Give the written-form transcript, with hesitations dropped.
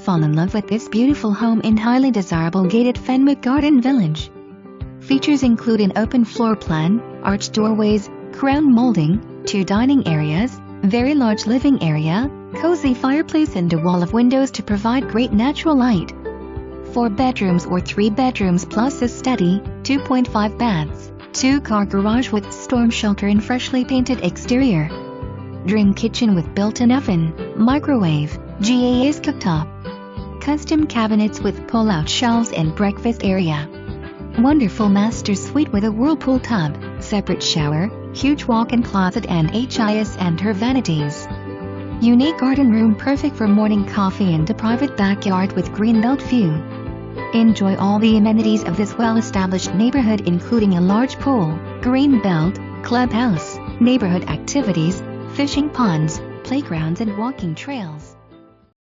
fall in love with this beautiful home in highly desirable gated Fenwick Garden Village. Features include an open floor plan, arched doorways, crown molding, 2 dining areas, very large living area, cozy fireplace and a wall of windows to provide great natural light. 4 bedrooms or 3 bedrooms plus a study, 2.5 baths, 2-car garage with storm shelter and freshly painted exterior. Dream kitchen with built-in oven, microwave, GATED cooktop. Custom cabinets with pull-out shelves and breakfast area. Wonderful master suite with a whirlpool tub, separate shower, huge walk-in closet and HIS and her vanities. Unique garden room perfect for morning coffee and a private backyard with greenbelt view. Enjoy all the amenities of this well-established neighborhood including a large pool, greenbelt, clubhouse, neighborhood activities, fishing ponds, playgrounds and walking trails.